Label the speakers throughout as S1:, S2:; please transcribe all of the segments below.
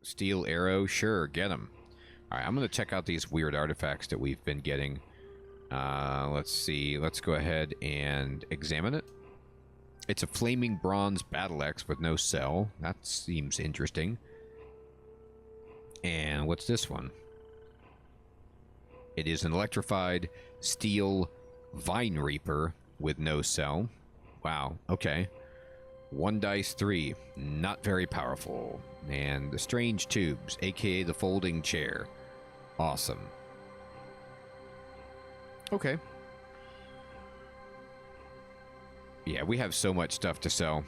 S1: Steel arrow, sure, get them. All right, I'm going to check out these weird artifacts that we've been getting. Let's see. Let's go ahead and examine it. It's a flaming bronze battle axe with no cell. That seems interesting. And what's this one? It is an electrified steel vine reaper with no cell. Wow, okay. 1 dice 3, not very powerful. And the strange tubes, aka the folding chair. Awesome. Okay. Yeah, we have so much stuff to sell.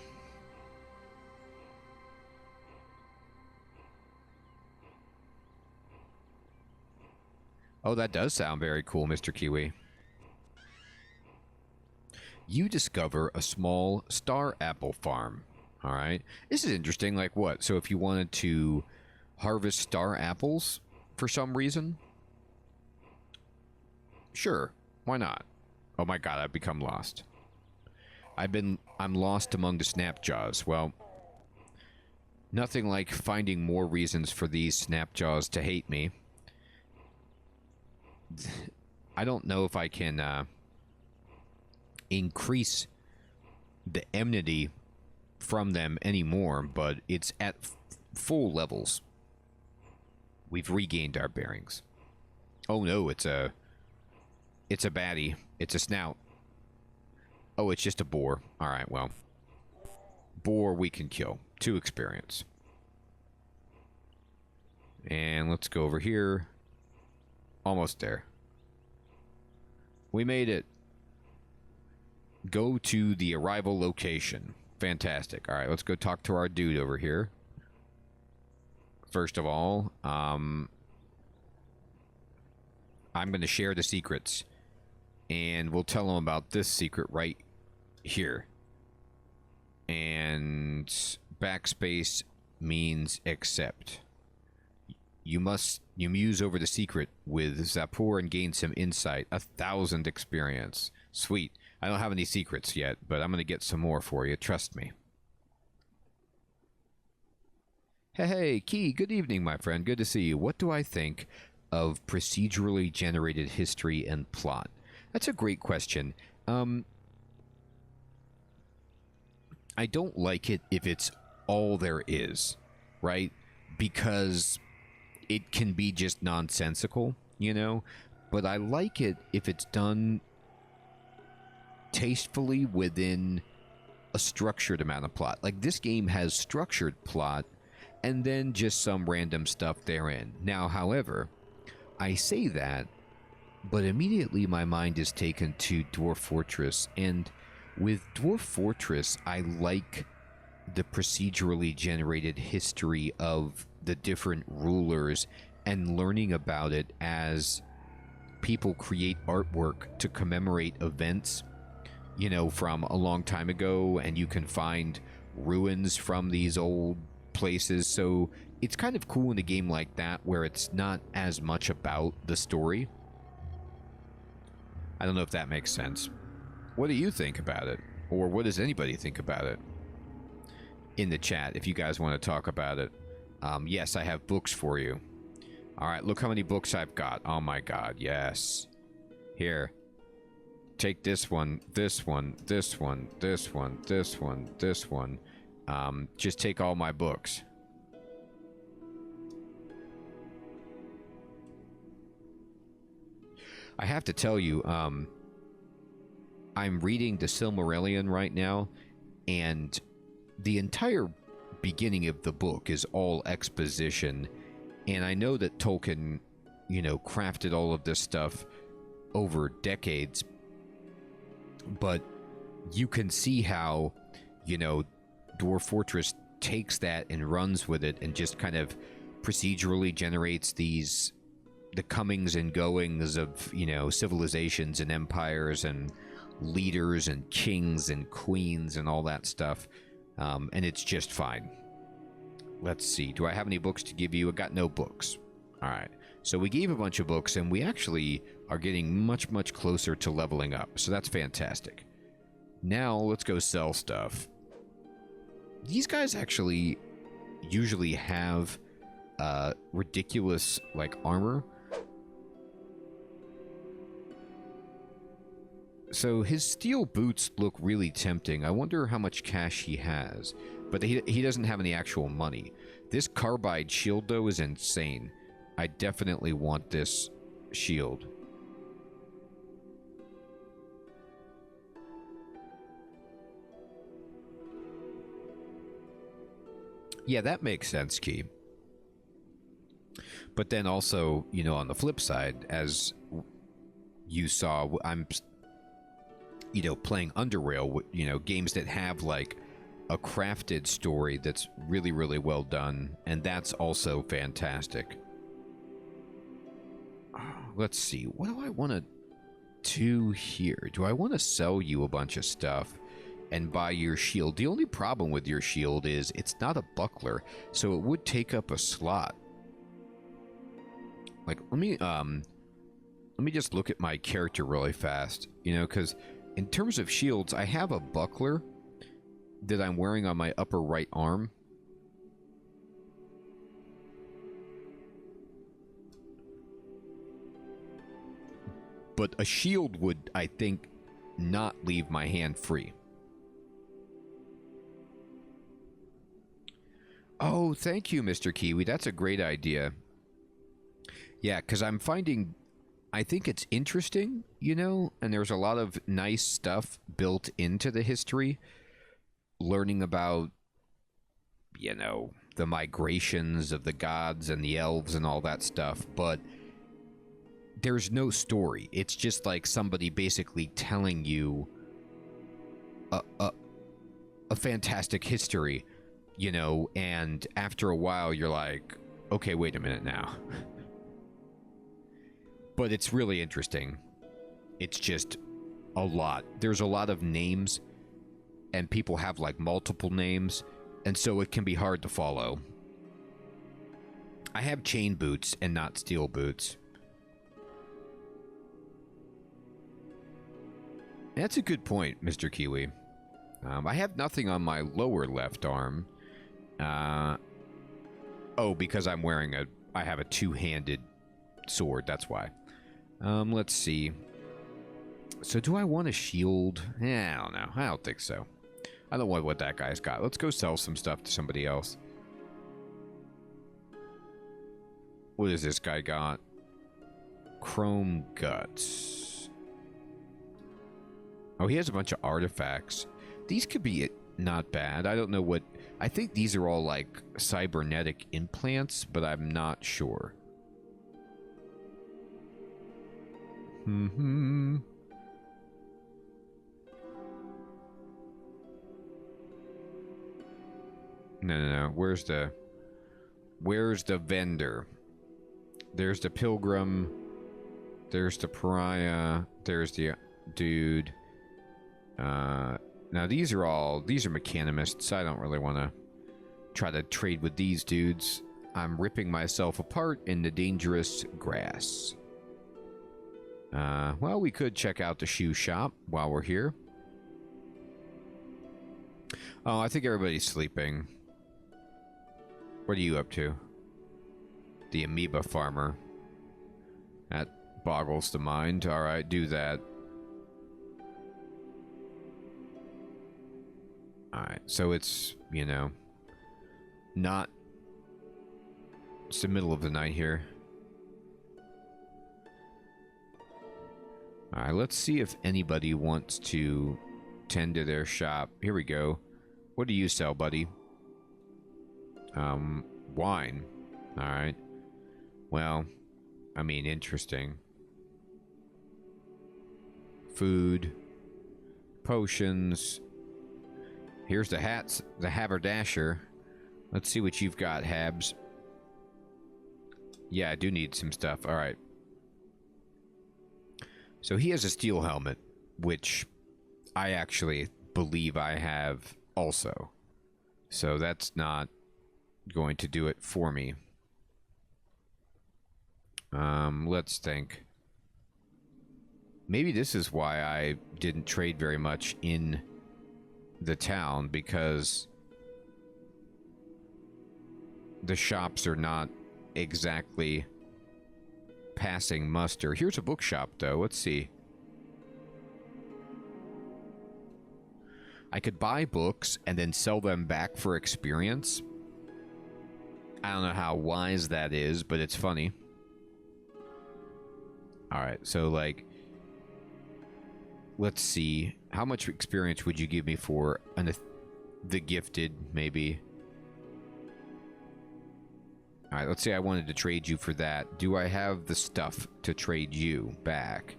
S1: Oh, that does sound very cool, Mr. Kiwi. You discover a small star apple farm. All right. This is interesting. Like what? So if you wanted to harvest star apples for some reason, sure. Why not? Oh my god, I've become lost. I'm lost among the snapjaws. Well, nothing like finding more reasons for these snapjaws to hate me. I don't know if I can increase the enmity from them anymore, but it's at full levels. We've regained our bearings. Oh no, it's a baddie. It's a snout. Oh, it's just a boar. Alright, well. Boar we can kill. 2 experience. And let's go over here. Almost there. We made it. Go to the arrival location. Fantastic. Alright, let's go talk to our dude over here. First of all, I'm going to share the secrets. And we'll tell him about this secret right here. And backspace means accept. You muse over the secret with Zapor and gain some insight. 1,000 experience. Sweet. I don't have any secrets yet, but I'm going to get some more for you. Trust me. Hey, Key. Good evening, my friend. Good to see you. What do I think of procedurally generated history and plot? That's a great question. I don't like it if it's all there is, right? Because it can be just nonsensical, you know? But I like it if it's done tastefully within a structured amount of plot. Like, this game has structured plot and then just some random stuff therein. Now, however, I say that, but immediately my mind is taken to Dwarf Fortress, and with Dwarf Fortress, I like the procedurally generated history of the different rulers and learning about it as people create artwork to commemorate events, you know, from a long time ago, and you can find ruins from these old places. So it's kind of cool in a game like that where it's not as much about the story. I don't know if that makes sense. What do you think about it? Or what does anybody think about it? In the chat, if you guys want to talk about it. Yes, I have books for you. Alright, look how many books I've got. Oh my god, yes. Here. Take this one, this one, this one, this one, this one, this one. Just take all my books. I have to tell you, I'm reading the Silmarillion right now, and the entire beginning of the book is all exposition, and I know that Tolkien, you know, crafted all of this stuff over decades, but you can see how, you know, Dwarf Fortress takes that and runs with it and just kind of procedurally generates these the comings and goings of, you know, civilizations and empires and leaders and kings and queens and all that stuff. And it's just fine. Let's see. Do I have any books to give you? I got no books. All right. So we gave a bunch of books, and we actually are getting much, much closer to leveling up. So that's fantastic. Now let's go sell stuff. These guys actually usually have ridiculous, like, armor. So his steel boots look really tempting. I wonder how much cash he has. But he doesn't have any actual money. This carbide shield, though, is insane. I definitely want this shield. Yeah, that makes sense, Key. But then also, you know, on the flip side, as you saw, I'm, you know, playing Underrail, you know, games that have, like, a crafted story that's really, really well done, and that's also fantastic. Let's see, what do I want to do here? Do I want to sell you a bunch of stuff and buy your shield? The only problem with your shield is it's not a buckler, so it would take up a slot. Like, let me just look at my character really fast, you know, because in terms of shields, I have a buckler that I'm wearing on my upper right arm. But a shield would, I think, not leave my hand free. Oh, thank you, Mr. Kiwi. That's a great idea. Yeah, because I'm finding... I think it's interesting, you know, and there's a lot of nice stuff built into the history. Learning about, you know, the migrations of the gods and the elves and all that stuff, but there's no story. It's just like somebody basically telling you a fantastic history, you know, and after a while you're like, okay, wait a minute now. But it's really interesting. It's just a lot. There's a lot of names, and people have, like, multiple names, and so it can be hard to follow. I have chain boots and not steel boots. That's a good point, Mr. Kiwi. I have nothing on my lower left arm. Oh, because I'm wearing I have a two-handed sword, that's why. Let's see. So do I want a shield? I don't know. I don't think so. I don't want what that guy's got. Let's go sell some stuff to somebody else. What has this guy got? Chrome guts. Oh, he has a bunch of artifacts. These could be not bad. I don't know what... I think these are all, like, cybernetic implants, but I'm not sure. No. Where's the vendor? There's the pilgrim. There's the pariah. There's the dude. Now these are mechanimists. I don't really want to try to trade with these dudes. I'm ripping myself apart in the dangerous grass. Well, we could check out the shoe shop while we're here. Oh, I think everybody's sleeping. What are you up to? The amoeba farmer. That boggles the mind. Alright, do that. Alright, so it's, you know, not... It's the middle of the night here. Alright, let's see if anybody wants to tend to their shop. Here we go. What do you sell, buddy? Wine. Alright. Well, I mean, interesting. Food. Potions. Here's the hats, the haberdasher. Let's see what you've got, Habs. Yeah, I do need some stuff. Alright. So he has a steel helmet, which I actually believe I have also. So that's not going to do it for me. Let's think. Maybe this is why I didn't trade very much in the town, because the shops are not exactly passing muster. Here's a bookshop, though. Let's see. I could buy books and then sell them back for experience. I don't know how wise that is, but it's funny. Alright, so, like... Let's see. How much experience would you give me for the gifted, maybe? Alright, let's say I wanted to trade you for that. Do I have the stuff to trade you back?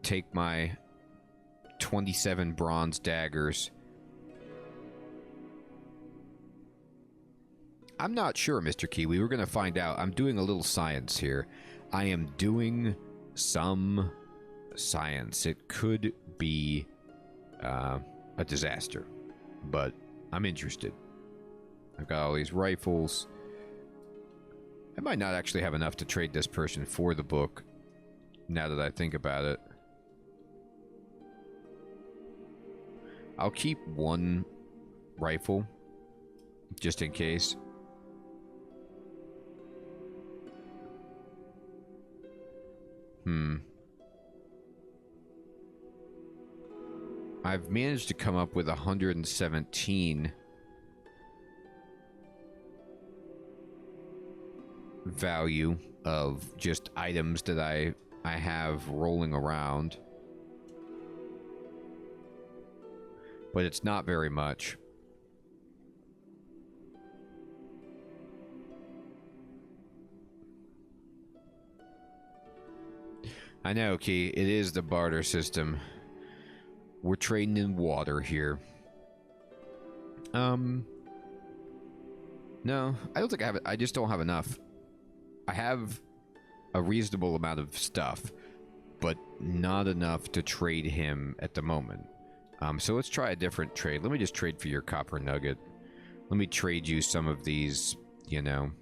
S1: Take my 27 bronze daggers. I'm not sure, Mr. Kiwi. We're going to find out. I'm doing a little science here. I am doing some science. It could be a disaster, but I'm interested. I've got all these rifles. I might not actually have enough to trade this person for the book, now that I think about it. I'll keep one rifle, just in case. I've managed to come up with 117 value of just items that I have rolling around. But it's not very much. I know, Key. It is the barter system. We're trading in water here. No, I don't think I have it. I just don't have enough. I have a reasonable amount of stuff, but not enough to trade him at the moment. So let's try a different trade. Let me just trade for your copper nugget. Let me trade you some of these, you know,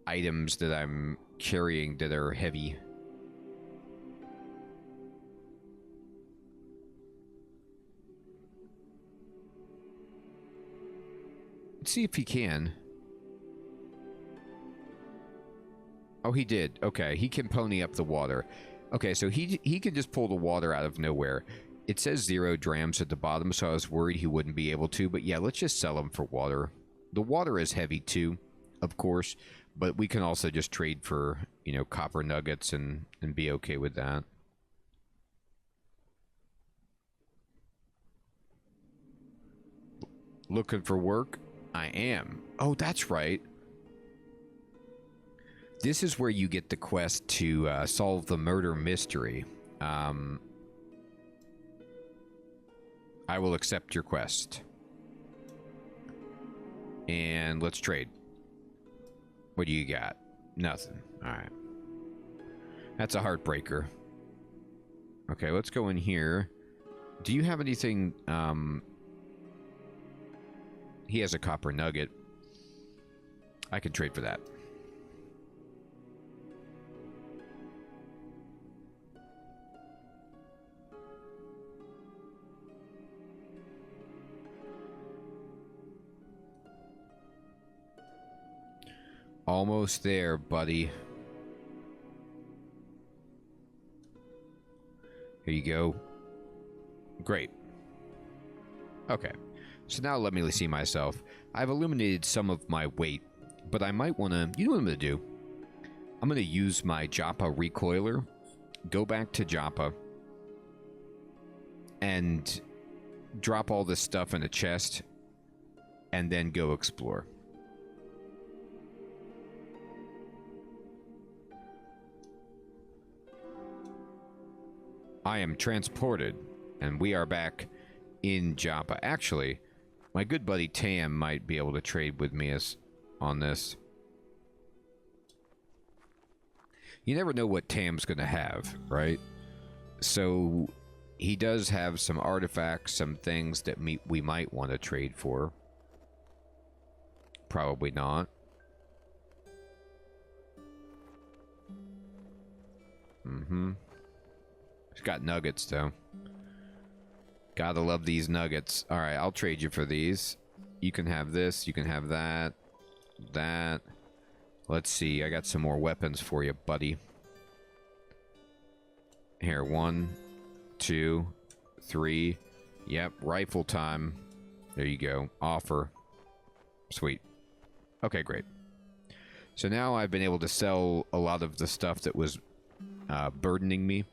S1: items that I'm carrying that are heavy. Let's see if he can. Oh, he did. Okay, he can pony up the water. Okay, so he can just pull the water out of nowhere. It says 0 drams at the bottom, so I was worried he wouldn't be able to. But yeah, let's just sell him for water. The water is heavy too, of course. But we can also just trade for, you know, copper nuggets and be okay with that. Looking for work? I am. Oh, that's right. This is where you get the quest to solve the murder mystery. I will accept your quest. And let's trade. What do you got? Nothing. Alright. That's a heartbreaker. Okay, let's go in here. Do you have anything... He has a copper nugget. I can trade for that. Almost there, buddy. Here you go. Great. Okay. So now let me see myself. I've eliminated some of my weight, but I might want to... You know what I'm going to do? I'm going to use my Joppa recoiler, go back to Joppa, and drop all this stuff in a chest, and then go explore. I am transported, and we are back in Joppa. Actually, my good buddy Tam might be able to trade with me on this. You never know what Tam's going to have, right? So he does have some artifacts, some things that we might want to trade for. Probably not. He's got nuggets, though. Gotta love these nuggets. Alright, I'll trade you for these. You can have this, you can have that. that. Let's see. I got some more weapons for you, buddy. Here, 1, 2, 3. Yep, rifle time. There you go. Offer. Sweet. Okay, great. So now I've been able to sell a lot of the stuff that was burdening me.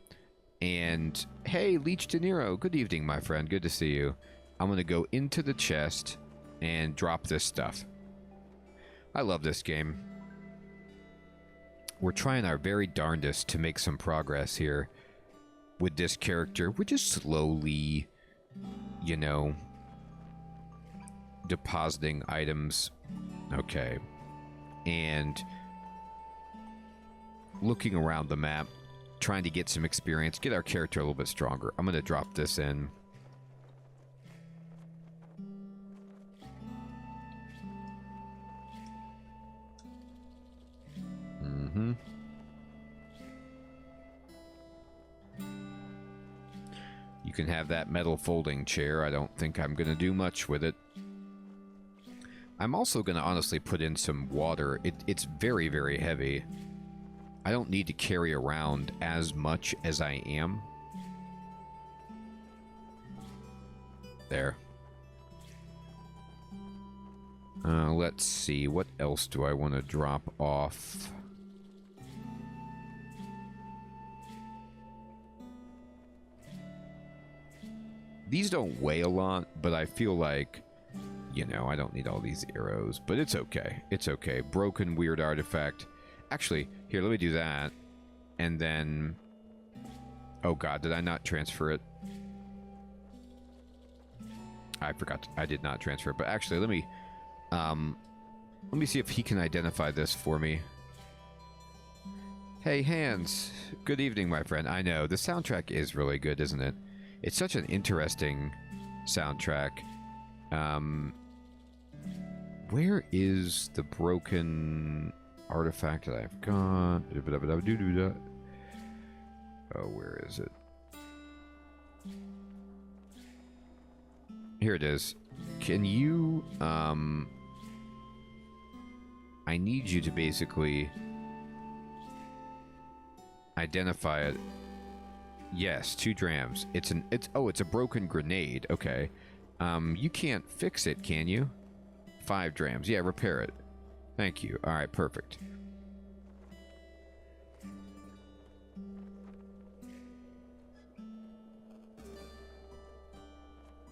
S1: And, hey, Leech De Niro, good evening, my friend. Good to see you. I'm going to go into the chest and drop this stuff. I love this game. We're trying our very darndest to make some progress here with this character. We're just slowly, you know, depositing items. Okay. And looking around the map, trying to get some experience, get our character a little bit stronger. I'm going to drop this in. You can have that metal folding chair. I don't think I'm going to do much with it. I'm also going to honestly put in some water. It's very, very heavy. I don't need to carry around as much as I am. There. Let's see. What else do I want to drop off? These don't weigh a lot, but I feel like, you know, I don't need all these arrows. But it's okay. It's okay. Broken weird artifact. Actually, here, let me do that. And then... Oh god, did I not transfer it? I forgot. I did not transfer it. But actually, let me see if he can identify this for me. Hey, Hans. Good evening, my friend. I know, the soundtrack is really good, isn't it? It's such an interesting soundtrack. Where is the broken artifact that I've got? Oh, where is it? Here it is. Can you, I need you to basically identify it. Yes, 2 drams. It's a broken grenade. Okay. You can't fix it, can you? 5 drams. Yeah, repair it. Thank you. All right, perfect.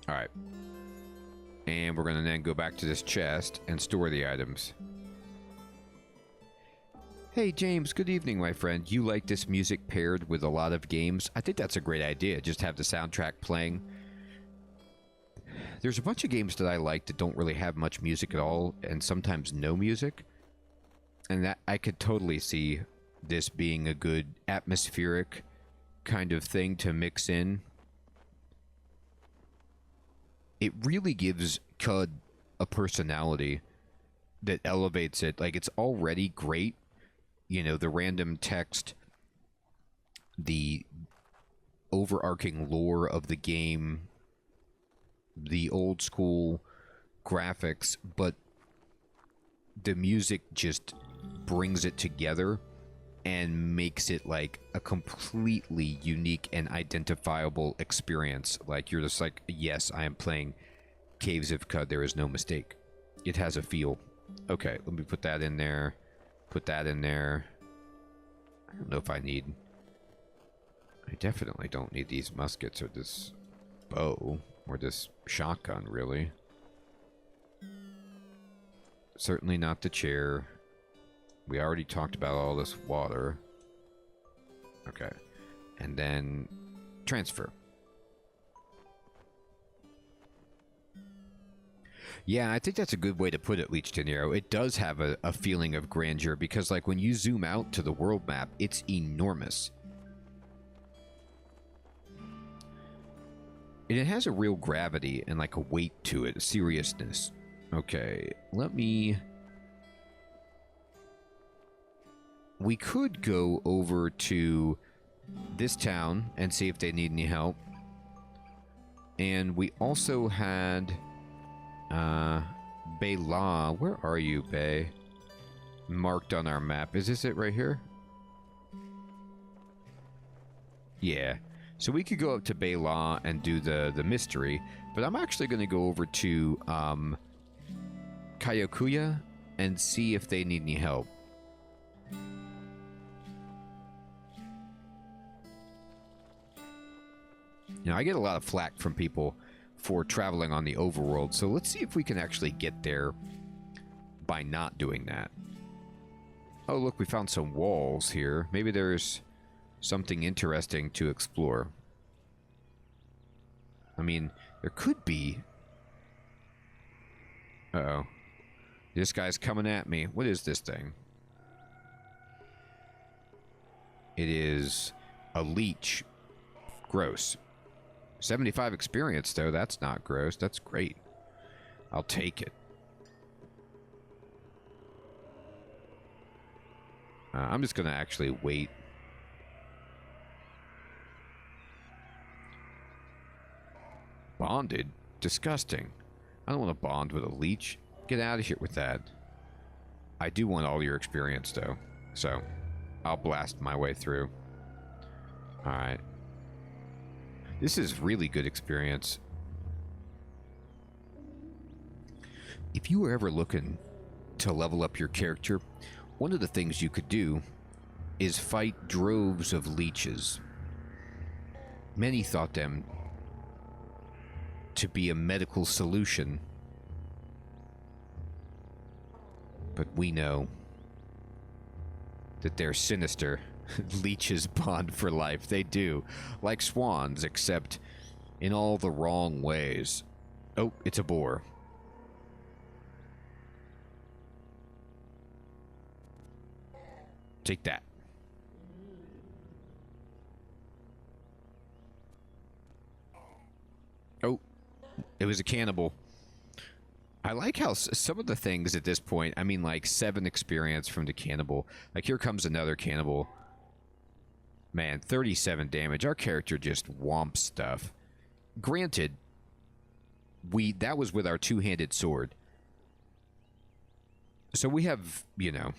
S1: All right. And we're going to then go back to this chest and store the items. Hey, James. Good evening, my friend. You like this music paired with a lot of games? I think that's a great idea. Just have the soundtrack playing. There's a bunch of games that I like that don't really have much music at all, and sometimes no music. And that I could totally see this being a good atmospheric kind of thing to mix in. It really gives Qud a personality that elevates it. Like, it's already great. You know, the random text, the overarching lore of the game, the old school graphics, but the music just brings it together and makes it like a completely unique and identifiable experience. Like, you're just like, yes, I am playing Caves of Qud. There is no mistake. It has a feel. Okay, let me put that in there. Put that in there. I don't know if I need... I definitely don't need these muskets or this bow or this shotgun, really. Certainly not the chair. We already talked about all this water. Okay. And then transfer. Yeah, I think that's a good way to put it, Leech De Niro. It does have a feeling of grandeur because, like, when you zoom out to the world map, it's enormous. And it has a real gravity and, like, a weight to it, a seriousness. Okay, let me... We could go over to this town and see if they need any help. And we also had... Bela, where are you, Bay? marked on our map. Is this it right here? Yeah. So we could go up to Bela and do the mystery, but I'm actually going to go over to Kayakuya and see if they need any help. You know, I get a lot of flack from people for traveling on the overworld, so let's see if we can actually get there by not doing that. Oh, look, we found some walls here. Maybe there's something interesting to explore. I mean, there could be... Uh-oh. This guy's coming at me. What is this thing? It is a leech. Gross. 75 experience, though. That's not gross. That's great. I'll take it. I'm just going to actually wait. Bonded? Disgusting. I don't want to bond with a leech. Get out of here with that. I do want all your experience, though. So, I'll blast my way through. Alright. This is really good experience. If you were ever looking to level up your character, one of the things you could do is fight droves of leeches. Many thought them to be a medical solution, but we know that they're sinister. Leeches bond for life. They do. Like swans, except in all the wrong ways. Oh, it's a boar. Take that. Oh, it was a cannibal. I like how some of the things at this point, I mean, like 7 experience from the cannibal. Like, here comes another cannibal. Man, 37 damage. Our character just whomps stuff. Granted, that was with our two-handed sword. So we have, you know,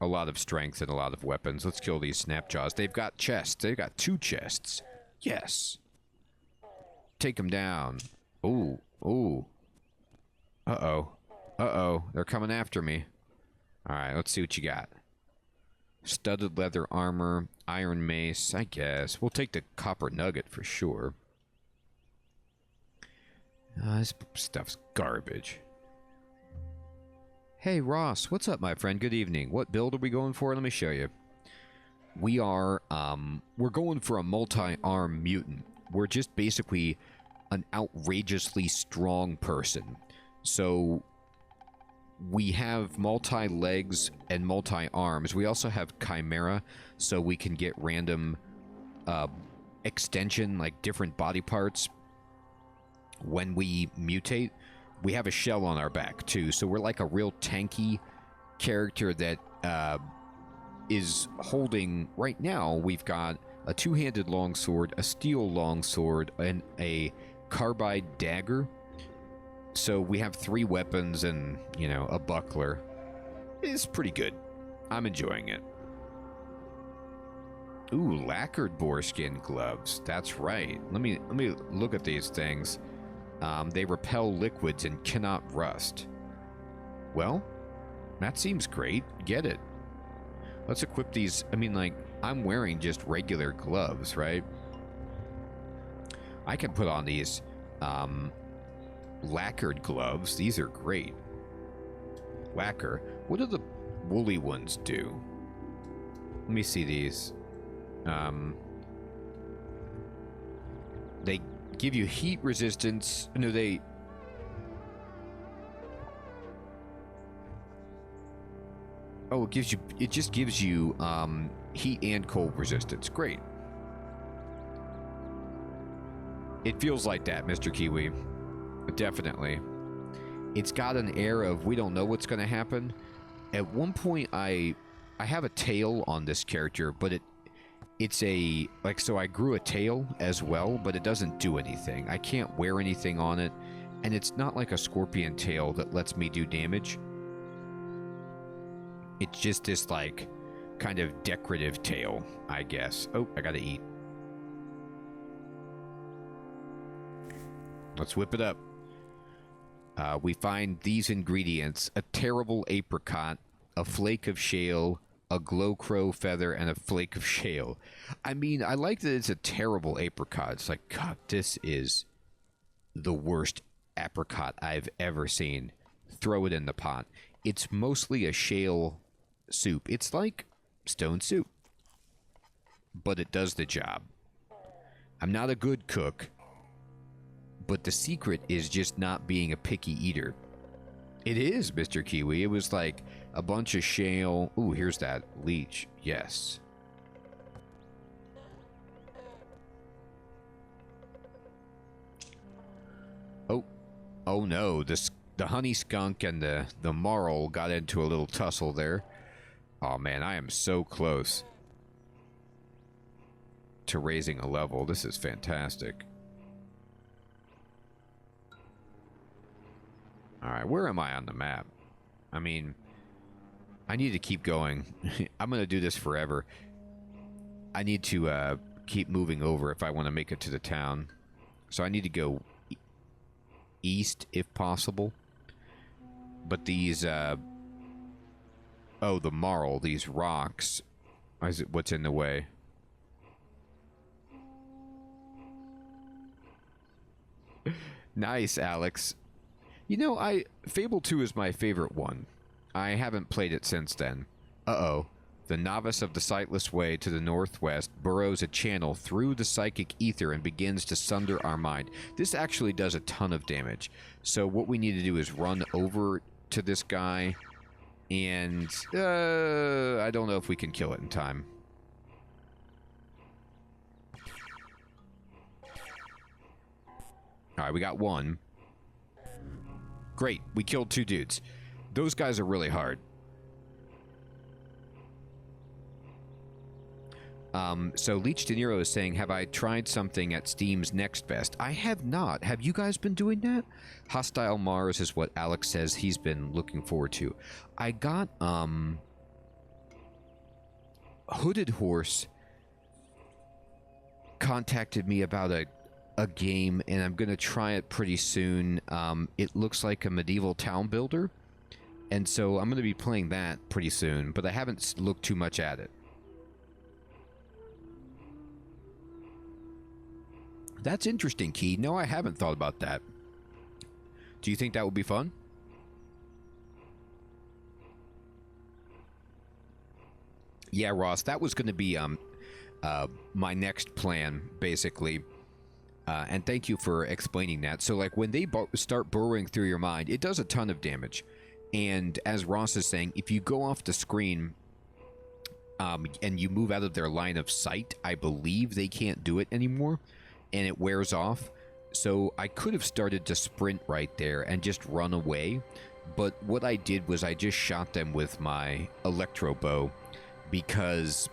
S1: a lot of strength and a lot of weapons. Let's kill these snapjaws. They've got chests. They've got 2 chests. Yes. Take them down. Ooh, ooh. Uh-oh. Uh-oh. They're coming after me. Alright, let's see what you got. Studded leather armor, iron mace, I guess. We'll take the copper nugget for sure. This stuff's garbage. Hey, Ross. What's up, my friend? Good evening. What build are we going for? Let me show you. We are, we're going for a multi-arm mutant. We're just basically an outrageously strong person. So we have multi-legs and multi-arms. We also have Chimera, so we can get random extension, like different body parts when we mutate. We have a shell on our back, too, so we're like a real tanky character that is holding... Right now, we've got a two-handed longsword, a steel longsword, and a carbide dagger. So we have 3 weapons and, you know, a buckler. It's pretty good. I'm enjoying it. Ooh, lacquered boreskin gloves. That's right. Let me look at these things. They repel liquids and cannot rust. Well, that seems great. Get it. Let's equip these. I mean, like, I'm wearing just regular gloves, right? I can put on these lacquered gloves. These are great. Lacquer. What do the woolly ones do? Let me see these. They give you heat resistance. No, they... Oh, it gives you... It just gives you heat and cold resistance. Great. It feels like that, Mr. Kiwi. Definitely. It's got an air of we don't know what's going to happen. At one point, I have a tail on this character, but it's a... Like, so I grew a tail as well, but it doesn't do anything. I can't wear anything on it, and it's not like a scorpion tail that lets me do damage. It's just this, like, kind of decorative tail, I guess. Oh, I gotta eat. Let's whip it up. We find these ingredients: a terrible apricot, a flake of shale, a glow crow feather, and a flake of shale. I mean, I like that it's a terrible apricot. It's like, God, this is the worst apricot I've ever seen. Throw it in the pot. It's mostly a shale soup. It's like stone soup, but it does the job. I'm not a good cook, but the secret is just not being a picky eater. It is, Mr. Kiwi. It was like a bunch of shale. Ooh, here's that leech. Yes. Oh no, the honey skunk and the marl got into a little tussle there. Oh man, I am so close to raising a level. This is fantastic. Alright, where am I on the map? I mean, I need to keep going. I'm going to do this forever. I need to keep moving over if I want to make it to the town. So I need to go east if possible. But these, oh, the marl, these rocks, is it what's in the way? Nice, Alex. You know, Fable 2 is my favorite one. I haven't played it since then. Uh-oh. The novice of the sightless way to the northwest burrows a channel through the psychic ether and begins to sunder our mind. This actually does a ton of damage. So what we need to do is run over to this guy, and I don't know if we can kill it in time. Alright, we got one. Great, we killed 2 dudes. Those guys are really hard. So Leech De Niro is saying, have I tried something at Steam's Next Best? I have not. Have you guys been doing that? Hostile Mars is what Alex says he's been looking forward to. I got, Hooded Horse contacted me about a game, and I'm going to try it pretty soon. It looks like a medieval town builder, and so I'm going to be playing that pretty soon, but I haven't looked too much at it. That's interesting, Key. No, I haven't thought about that. Do you think that would be fun? Yeah, Ross, that was going to be my next plan, basically. And thank you for explaining that. So, like, when they start burrowing through your mind, it does a ton of damage. And as Ross is saying, if you go off the screen and you move out of their line of sight, I believe they can't do it anymore, and it wears off. So I could have started to sprint right there and just run away. But what I did was I just shot them with my electro bow, because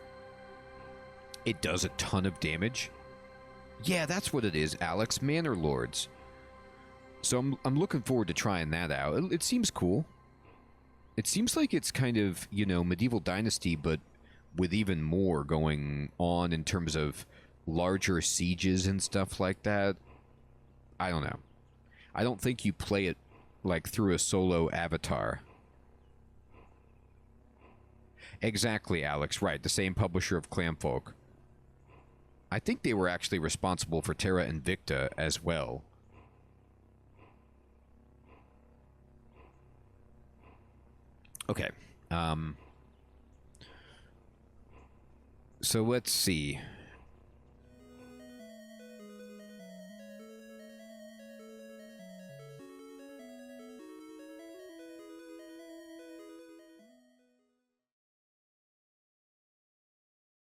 S1: it does a ton of damage. Yeah, that's what it is, Alex. Manor Lords. So I'm looking forward to trying that out. It seems cool. It seems like it's kind of, you know, Medieval Dynasty, but with even more going on in terms of larger sieges and stuff like that. I don't know. I don't think you play it, like, through a solo avatar. Exactly, Alex. Right, the same publisher of Clamfolk. I think they were actually responsible for Terra Invicta as well. Okay. So let's see.